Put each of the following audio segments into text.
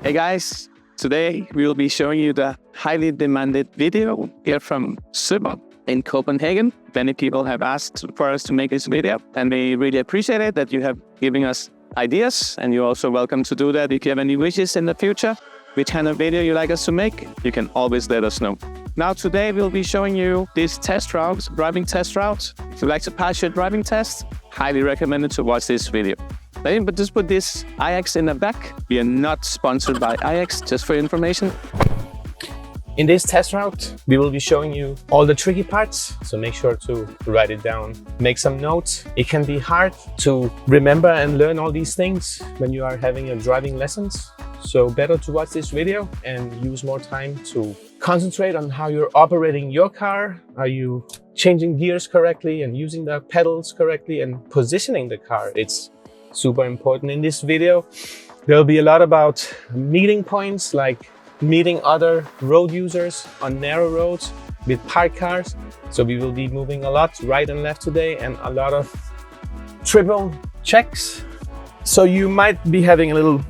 Hey guys, today we will be showing you the highly demanded video here from Søborg in Copenhagen. Many people have asked for us to make this video, and we really appreciate it that you have given us ideas, and you're also welcome to do that. If you have any wishes in the future, which kind of video you like us to make, you can always let us know. Now today we'll be showing you these test routes, driving test routes. If you like to pass your driving test, highly recommended to watch this video. But just put this Ajax in the back. We are not sponsored by Ajax, just for information. In this test route, we will be showing you all the tricky parts, so make sure to write it down, make some notes. It can be hard to remember and learn all these things when you are having your driving lessons. So better to watch this video and use more time to concentrate on how you're operating your car. Are you changing gears correctly and using the pedals correctly and positioning the car? It's super important. In this video, there'll be a lot about meeting points, like meeting other road users on narrow roads with parked cars. So we will be moving a lot right and left today, and a lot of triple checks. So you might be having a little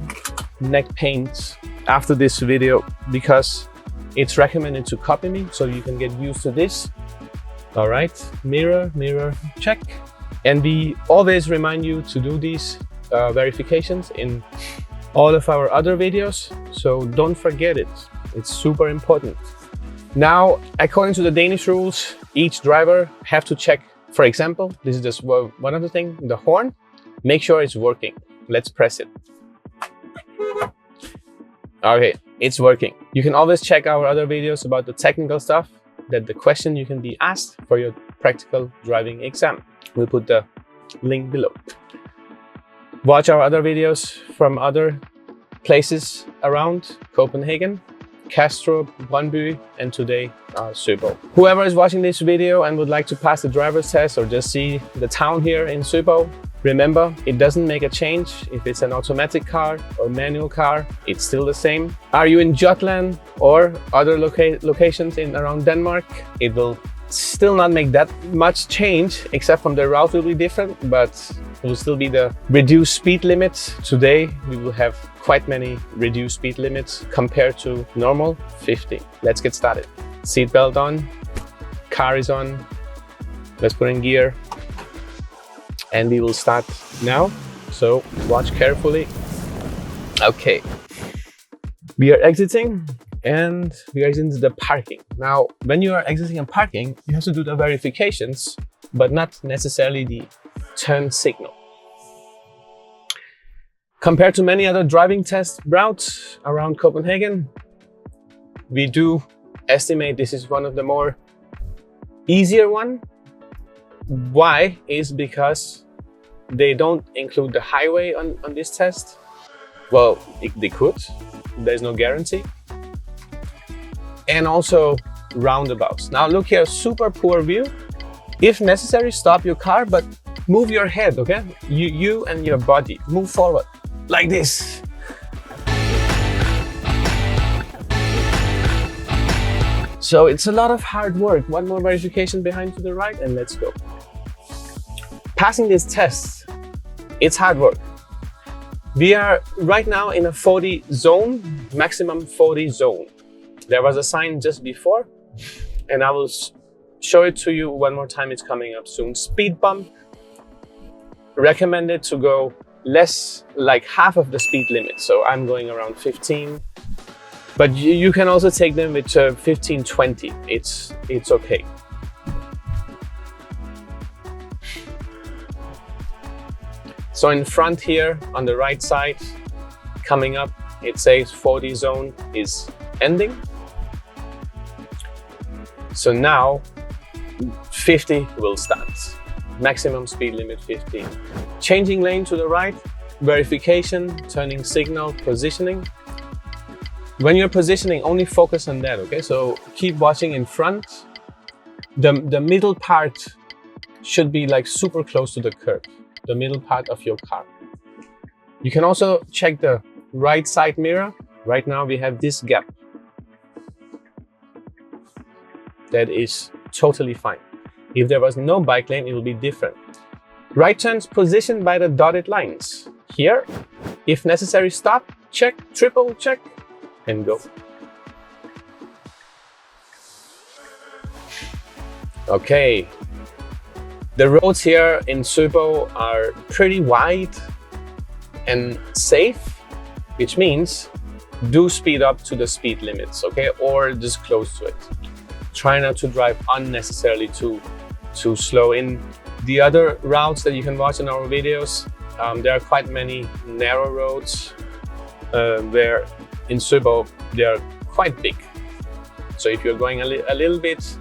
neck pains after this video, because it's recommended to copy me so you can get used to this. All right, mirror check. And we always remind you to do these verifications in all of our other videos, so don't forget it. It's super important. Now, according to the Danish rules, each driver have to check, for example, this is just one of the things, the horn, make sure it's working. Let's press it. Okay, it's working. You can always check our other videos about the technical stuff, that the question you can be asked for your practical driving exam. We'll put the link below. Watch our other videos from other places around Copenhagen, Kastrup, Brøndby, and today Søborg. Whoever is watching this video and would like to pass the driver's test or just see the town here in Søborg, remember, it doesn't make a change if it's an automatic car or manual car, it's still the same. Are you in Jutland or other locations in around Denmark, it will still not make that much change, except from the route will be different, but it will still be the reduced speed limits. Today we will have quite many reduced speed limits compared to normal 50. Let's get started. Seatbelt on, car is on, let's put in gear, and we will start now, so watch carefully. Okay, we are exiting. And we are into the parking. Now, when you are exiting a parking, you have to do the verifications, but not necessarily the turn signal. Compared to many other driving test routes around Copenhagen, we do estimate this is one of the more easier one. Why? Is because they don't include the highway on this test. Well, they could, there's no guarantee. And also roundabouts. Now look here, super poor view. If necessary, stop your car, but move your head, okay? You and your body, move forward, like this. So it's a lot of hard work. One more verification behind to the right, and let's go. Passing this test, it's hard work. We are right now in a 40 zone, maximum 40 zone. There was a sign just before, and I will show it to you one more time. It's coming up soon. Speed bump, recommended to go less, like half of the speed limit. So I'm going around 15, but you can also take them with 15, 20. It's okay. So in front here on the right side, coming up, it says 40 zone is ending. So now 50 will start. Maximum speed limit 15. Changing lane to the right, verification, turning signal, positioning. When you're positioning, only focus on that, okay? So keep watching in front. The middle part should be like super close to the curb, the middle part of your car. You can also check the right side mirror. Right now we have this gap. That is totally fine. If there was no bike lane, it will be different. Right turns positioned by the dotted lines. Here, if necessary, stop check, triple check, and go. Okay. The roads here in Søborg are pretty wide and safe, which means do speed up to the speed limits, okay? Or just close to it. Try not to drive unnecessarily too slow. In the other routes that you can watch in our videos, there are quite many narrow roads where in Søborg they are quite big. So if you're going a little bit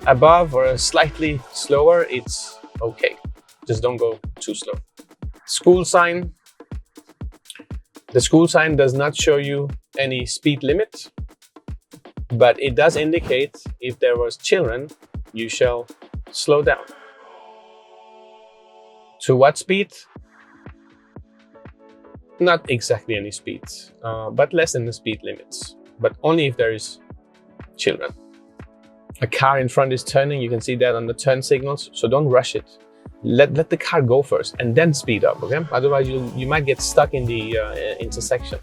above or slightly slower, it's okay. Just don't go too slow. School sign. The school sign does not show you any speed limit, but it does indicate if there was children, you shall slow down. To what speed? Not exactly any speed, but less than the speed limits, but only if there is children. A car in front is turning, you can see that on the turn signals, so don't rush it. Let the car go first and then speed up, okay? Otherwise you might get stuck in the intersection.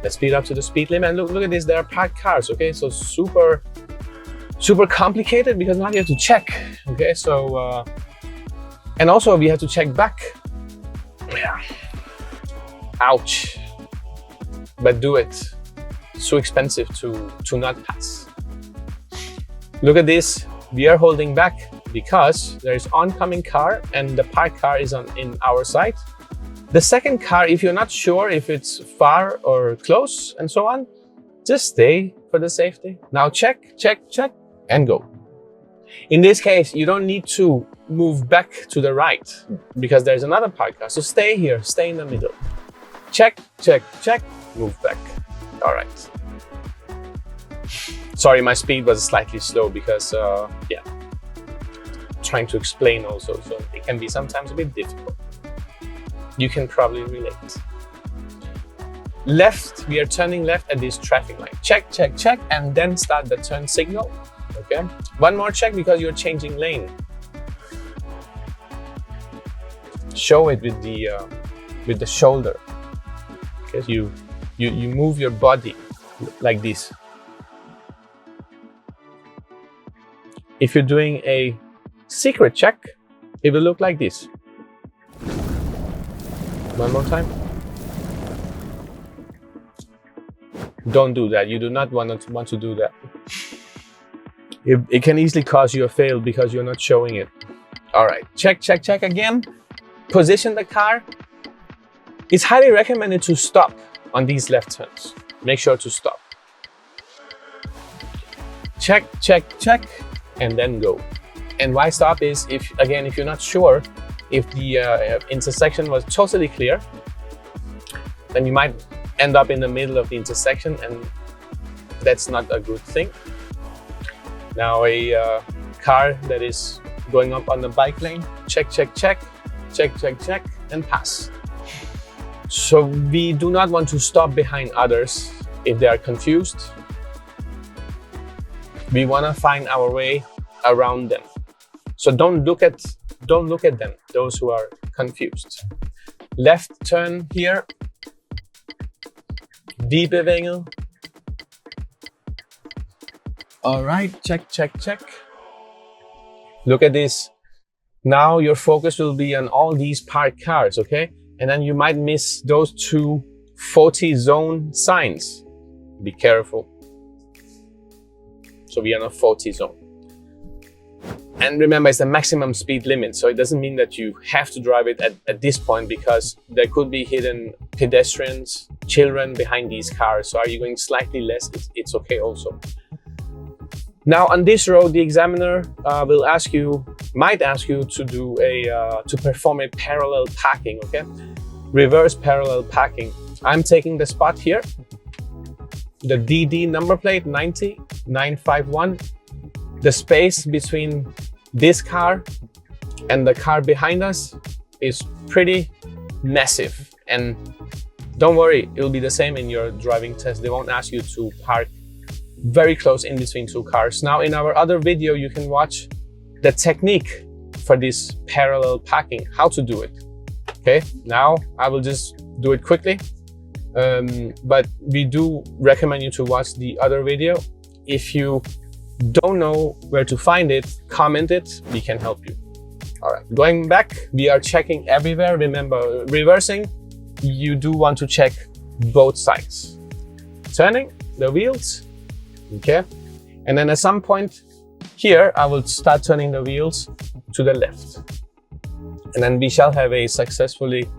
Let's speed up to the speed limit, and look at this, there are parked cars, okay? So super complicated because now you have to check, okay? So, and also we have to check back. Yeah. Ouch. But do it. It's too expensive to not pass. Look at this, we are holding back because there is oncoming car and the parked car is in our side. The second car, if you're not sure if it's far or close and so on, just stay for the safety. Now check, check, check, and go. In this case, you don't need to move back to the right because there's another parked car. So stay here, stay in the middle. Check, check, check, move back. All right. Sorry, my speed was slightly slow because, yeah, trying to explain also, so it can be sometimes a bit difficult. You can probably relate. Left, we are turning left at this traffic light. Check, check, check, and then start the turn signal, okay? One more check because you're changing lane. Show it with the shoulder, okay? You move your body like this. If you're doing a secret check, it will look like this. One more time. Don't do that. You do not want to do that. It can easily cause you a fail because you're not showing it. All right, check, check, check again. Position the car. It's highly recommended to stop on these left turns. Make sure to stop. Check, check, check, and then go. And why stop is if you're not sure if the intersection was totally clear, then you might end up in the middle of the intersection, and that's not a good thing. Now a car that is going up on the bike lane, check, check, check, check, check, check, and pass. So we do not want to stop behind others if they are confused. We want to find our way around them. So don't look at them, those who are confused. Left turn here. Die Bewegung. All right, check, check, check. Look at this. Now your focus will be on all these parked cars, okay? And then you might miss those two 40 zone signs. Be careful. So we are in a 40 zone. And remember, it's the maximum speed limit. So it doesn't mean that you have to drive it at this point, because there could be hidden pedestrians, children behind these cars. So are you going slightly less? It's okay also. Now on this road, the examiner might ask you to do to perform a parallel parking, okay? Reverse parallel parking. I'm taking the spot here. The DD number plate 90951. The space between this car and the car behind us is pretty massive. And don't worry, it will be the same in your driving test. They won't ask you to park very close in between two cars. Now in our other video, you can watch the technique for this parallel parking, how to do it. Okay, now I will just do it quickly. But we do recommend you to watch the other video. If you don't know where to find it, comment it, we can help you. All right, going back, we are checking everywhere. Remember, reversing, you do want to check both sides. Turning the wheels, okay? And then at some point here, I will start turning the wheels to the left. And then we shall have a successfully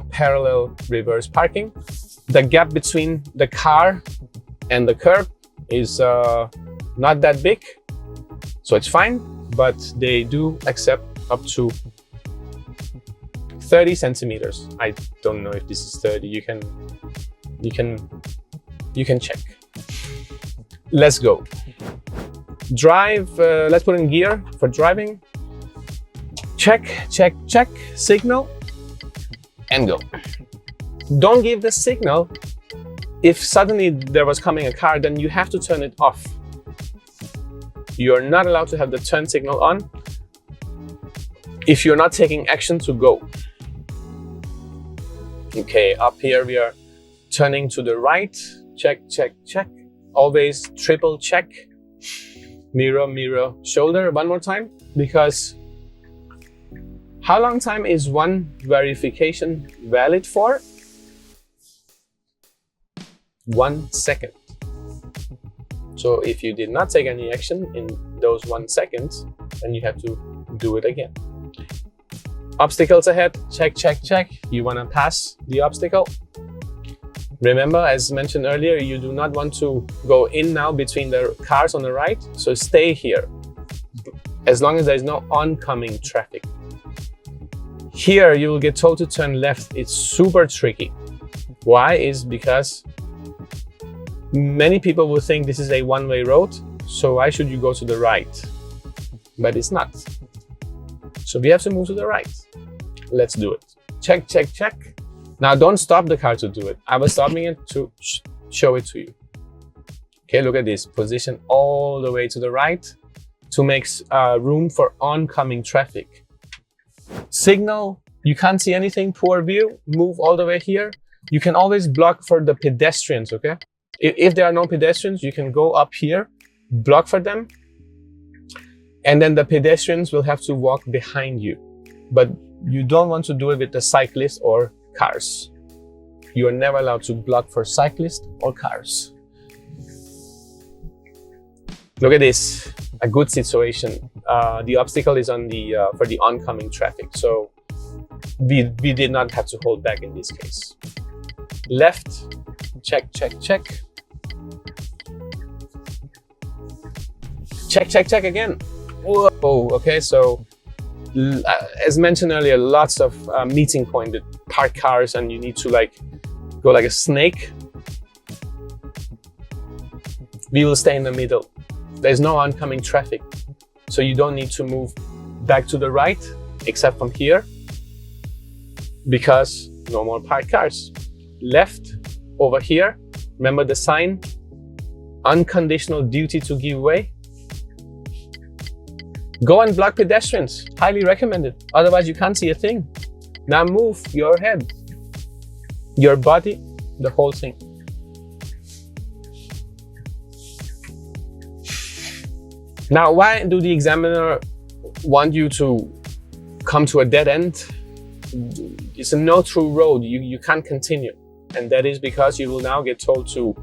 parallel reverse parking. The gap between the car and the curb is not that big, so it's fine, but they do accept up to 30 centimeters. I don't know if this is 30. You can check. Let's go. Drive, let's put in gear for driving. Check, check, check, signal, and go. Don't give the signal. If suddenly there was coming a car, then you have to turn it off. You're not allowed to have the turn signal on if you're not taking action to go. Okay, up here we are turning to the right. Check, check, check. Always triple check. Mirror, mirror, shoulder. One more time, because how long time is one verification valid for? 1 second. So if you did not take any action in those 1 second, then you have to do it again. Obstacles ahead, check, check, check. You want to pass the obstacle. Remember, as mentioned earlier, you do not want to go in now between the cars on the right, so stay here as long as there is no oncoming traffic. Here you will get told to turn left. It's super tricky. Why? Is because many people will think this is a one-way road, so why should you go to the right? But it's not. So we have to move to the right. Let's do it. Check, check, check. Now don't stop the car to do it. I was stopping it to show it to you. Okay, look at this. Position all the way to the right to make room for oncoming traffic. Signal, you can't see anything, poor view, move all the way here. You can always block for the pedestrians, okay? If there are no pedestrians, you can go up here, block for them, and then the pedestrians will have to walk behind you. But you don't want to do it with the cyclists or cars. You are never allowed to block for cyclists or cars. Look at this, a good situation. The obstacle is on the for the oncoming traffic, so we did not have to hold back in this case. Left, check, check, check. Check, check, check again. Whoa, okay, so as mentioned earlier, lots of meeting point with parked cars, and you need to go like a snake. We will stay in the middle. There's no oncoming traffic, so you don't need to move back to the right, except from here, because no more parked cars. Left, over here, remember the sign, unconditional duty to give way. Go and block pedestrians, highly recommended, otherwise you can't see a thing. Now move your head, your body, the whole thing. Now, why do the examiner want you to come to a dead end? It's a no through road, you can't continue. And that is because you will now get told to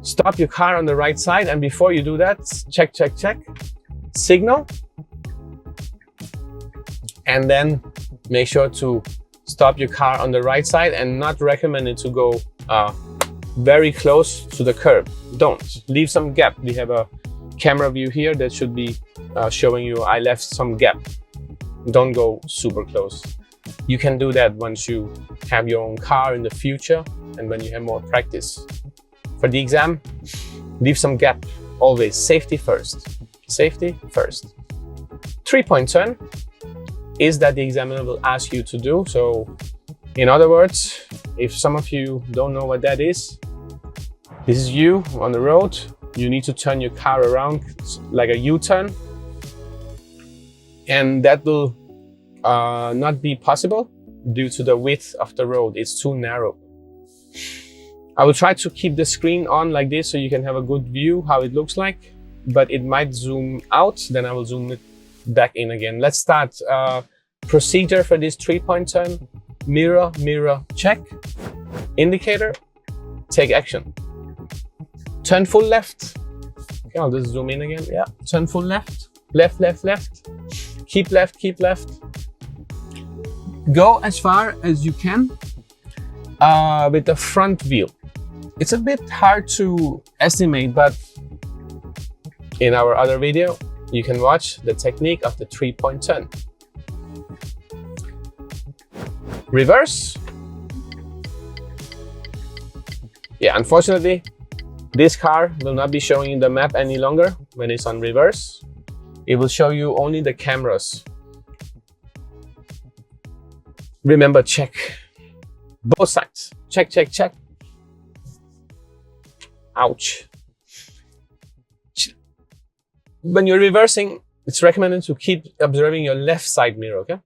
stop your car on the right side, and before you do that, check, check, check, signal, and then make sure to stop your car on the right side, and not recommended to go very close to the curb. Don't. Leave some gap. We have a camera view here that should be showing you I left some gap. Don't go super close. You can do that once you have your own car in the future and when you have more practice. For the exam, leave some gap. Always safety first. Safety first. 3-point turn is that the examiner will ask you to do. So in other words, if some of you don't know what that is, this is you on the road. You need to turn your car around like a U-turn, and that will not be possible due to the width of the road. It's too narrow. I will try to keep the screen on like this so you can have a good view how it looks like, but it might zoom out, then I will zoom it back in again. Let's start. Procedure for this 3-point turn: mirror, mirror, check, indicator, take action. Turn full left. Okay, I'll just zoom in again. Yeah, turn full left, left, left, left. Keep left, keep left. Go as far as you can with the front wheel. It's a bit hard to estimate, but in our other video, you can watch the technique of the 3-point turn. Reverse. Yeah, unfortunately, this car will not be showing you the map any longer when it's on reverse. It will show you only the cameras. Remember, check both sides. Check, check, check. Ouch. When you're reversing, it's recommended to keep observing your left side mirror, okay?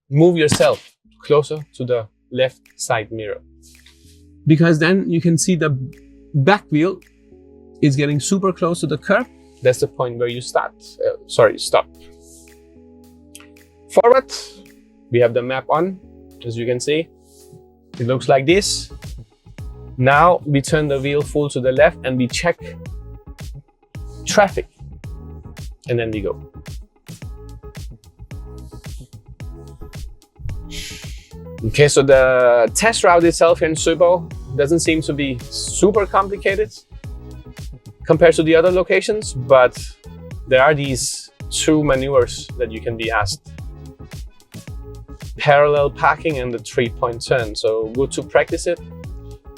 Move yourself closer to the left side mirror, because then you can see the back wheel is getting super close to the curb. That's the point where you stop. Forward, we have the map on, as you can see. It looks like this. Now we turn the wheel full to the left and we check traffic, and then we go. Okay, so the test route itself here in Søborg doesn't seem to be super complicated compared to the other locations, but there are these 2 maneuvers that you can be asked: parallel parking and the 3-point turn. So good to practice it.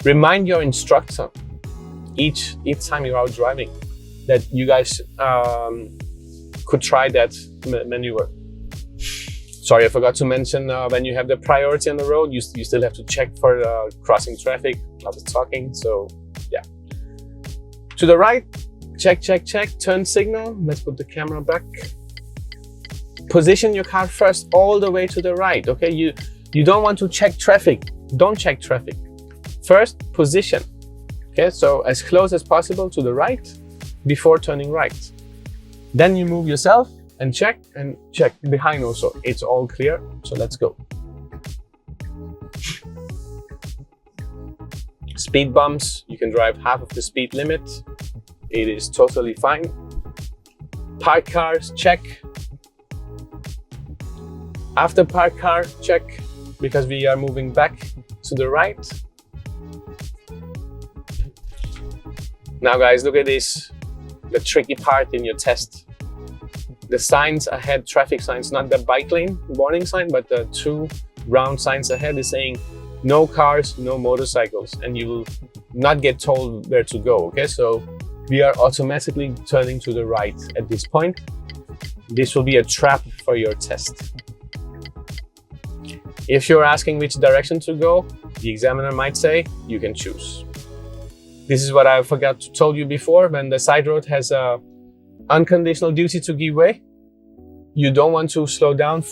Remind your instructor each time you're out driving that you guys could try that maneuver. Sorry, I forgot to mention, when you have the priority on the road, you still have to check for crossing traffic. I was talking, so yeah. To the right, check, check, check, turn signal. Let's put the camera back. Position your car first all the way to the right, okay? You don't want to check traffic. Don't check traffic. First, position, okay? So as close as possible to the right before turning right. Then you move yourself and check behind also. It's all clear, so let's go. Speed bumps, you can drive half of the speed limit. It is totally fine. Parked cars, check. After parked car, check, because we are moving back to the right. Now guys, look at this, the tricky part in your test. The signs ahead, traffic signs, not the bike lane warning sign, but the 2 round signs ahead is saying no cars, no motorcycles, and you will not get told where to go, okay? So we are automatically turning to the right at this point. This will be a trap for your test. If you're asking which direction to go, the examiner might say you can choose. This is what I forgot to tell you before. When the side road has a unconditional duty to give way, you don't want to slow down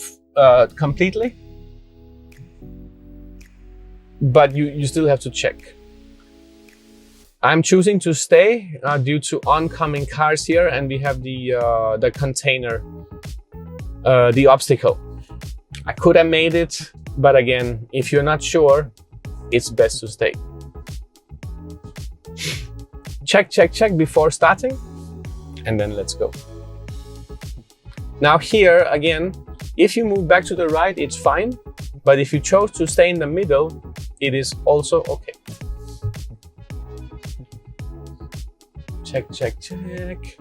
completely, but you still have to check. I'm choosing to stay due to oncoming cars here, and we have the container, the obstacle. I could have made it, but again, if you're not sure, it's best to stay. Check, check, check before starting, and then let's go. Now here, again, if you move back to the right, it's fine, but if you chose to stay in the middle, it is also okay. Check, check, check.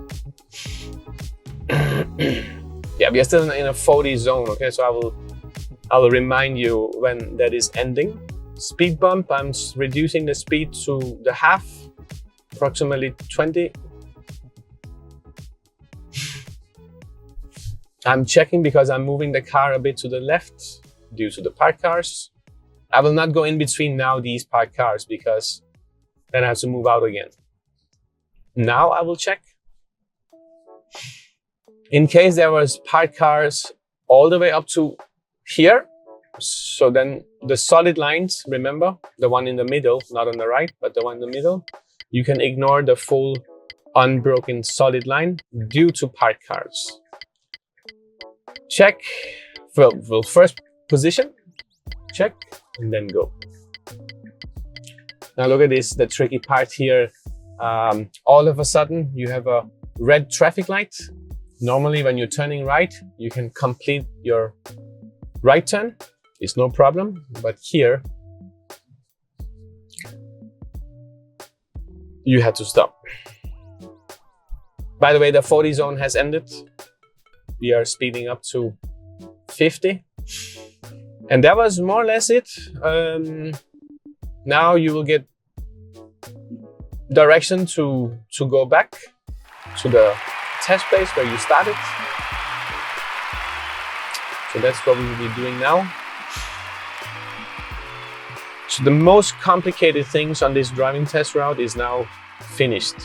Yeah, we are still in a 40 zone, okay? So I will remind you when that is ending. Speed bump, I'm reducing the speed to the half, approximately 20. I'm checking because I'm moving the car a bit to the left due to the parked cars. I will not go in between now these parked cars because then I have to move out again. Now I will check. In case there was parked cars all the way up to here, so then the solid lines, remember, the one in the middle, not on the right, but the one in the middle, you can ignore the full unbroken solid line due to parked cars. Check. Well, first position, check, and then go. Now look at this, the tricky part here. All of a sudden, you have a red traffic light. Normally, when you're turning right, you can complete your right turn. It's no problem, but here, you had to stop. By the way, the 40 zone has ended. We are speeding up to 50. And that was more or less it. Now you will get direction to go back to the test place where you started. So that's what we will be doing now. So the most complicated things on this driving test route is now finished.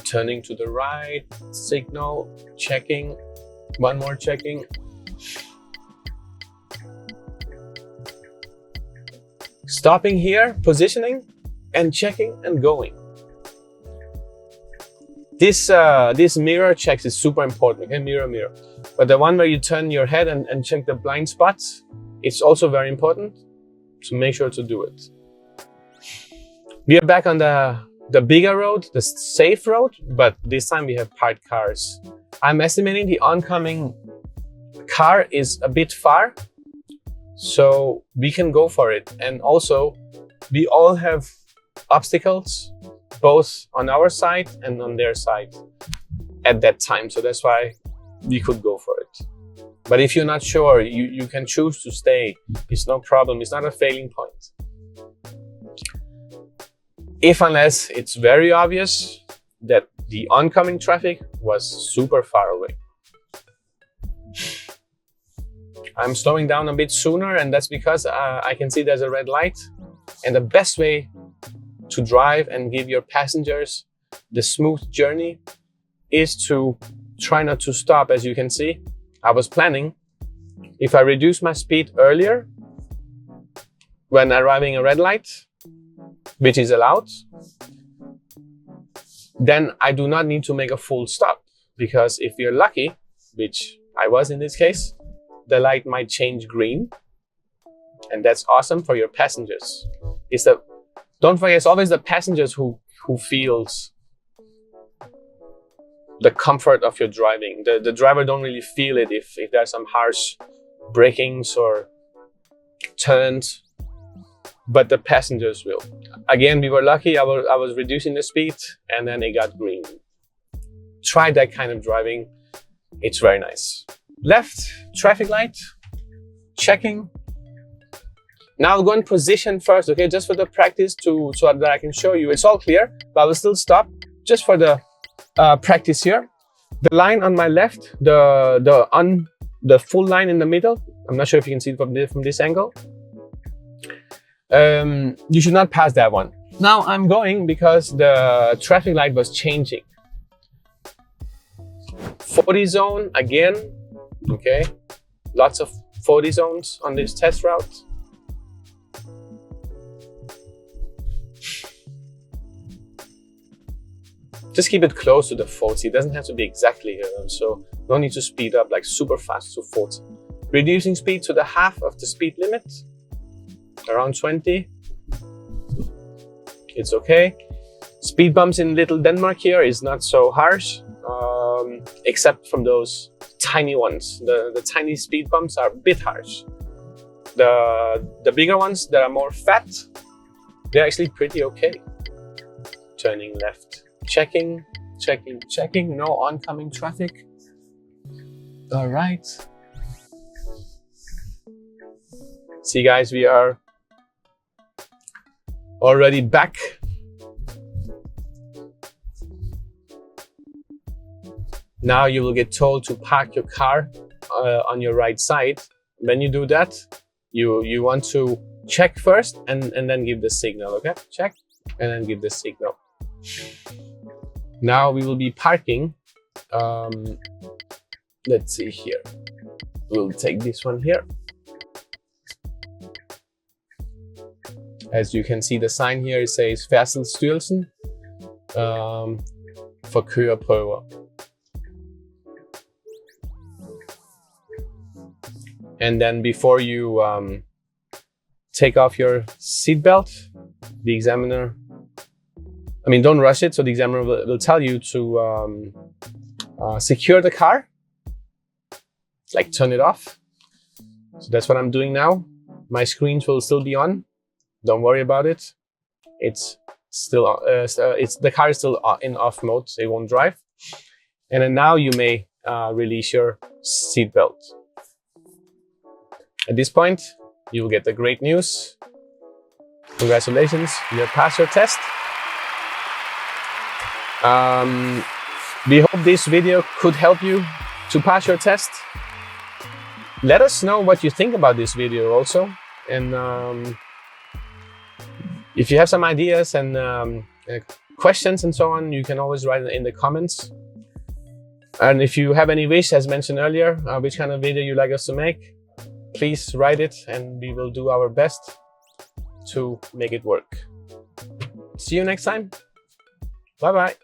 Turning to the right, signal, checking, one more checking. Stopping here, positioning, and checking and going. This mirror checks is super important, okay? Mirror. But the one where you turn your head and check the blind spots, it's also very important, so make sure to do it. We are back on the bigger road, the safe road, but this time we have parked cars. I'm estimating the oncoming car is a bit far, so we can go for it. And also, we all have obstacles, both on our side and on their side at that time. So that's why we could go for it. But if you're not sure, you can choose to stay. It's no problem. It's not a failing point. Unless it's very obvious that the oncoming traffic was super far away. I'm slowing down a bit sooner, and that's because I can see there's a red light. And the best way to drive and give your passengers the smooth journey is to try not to stop. As you can see, I was planning, if I reduce my speed earlier when arriving a red light, which is allowed, then I do not need to make a full stop. Because if you're lucky, which I was in this case, the light might change green. And that's awesome for your passengers. Don't forget, it's always the passengers who feels the comfort of your driving. The driver don't really feel it if there's some harsh brakings or turns, but the passengers will. Again, we were lucky. I was reducing the speed and then it got green. Try that kind of driving. It's very nice. Left, traffic light, checking. Now I'll go in position first, okay? Just for the practice so that I can show you. It's all clear, but I will still stop just for the practice here. The line on my left, the full line in the middle. I'm not sure if you can see it from this angle. You should not pass that one. Now I'm going because the traffic light was changing. 40 zone again, okay? Lots of 40 zones on this test route. Just keep it close to the 40. It doesn't have to be exactly here, so no need to speed up like super fast to 40. Reducing speed to the half of the speed limit, around 20. It's okay. Speed bumps in Little Denmark here is not so harsh, except from those tiny ones. The tiny speed bumps are a bit harsh. The bigger ones that are more fat, they're actually pretty okay. Turning left. Checking, no oncoming traffic. All right. See guys, we are already back. Now you will get told to park your car on your right side. When you do that, you want to check first and then give the signal, okay? Check and then give the signal. Now we will be parking. Let's see here. We'll take this one here. As you can see the sign here, it says Færdselsstyrelsen for køreprøver. And then before you take off your seatbelt, the examiner, don't rush it. So the examiner will tell you to secure the car, like turn it off. So that's what I'm doing now. My screens will still be on. Don't worry about it. It's still the car is still in off mode, so it won't drive. And then now you may release your seatbelt. At this point, you will get the great news. Congratulations, you have passed your test. We hope this video could help you to pass your test. Let us know what you think about this video also. And if you have some ideas and questions and so on, you can always write it in the comments. And if you have any wish, as mentioned earlier, which kind of video you'd like us to make, please write it and we will do our best to make it work. See you next time. Bye bye.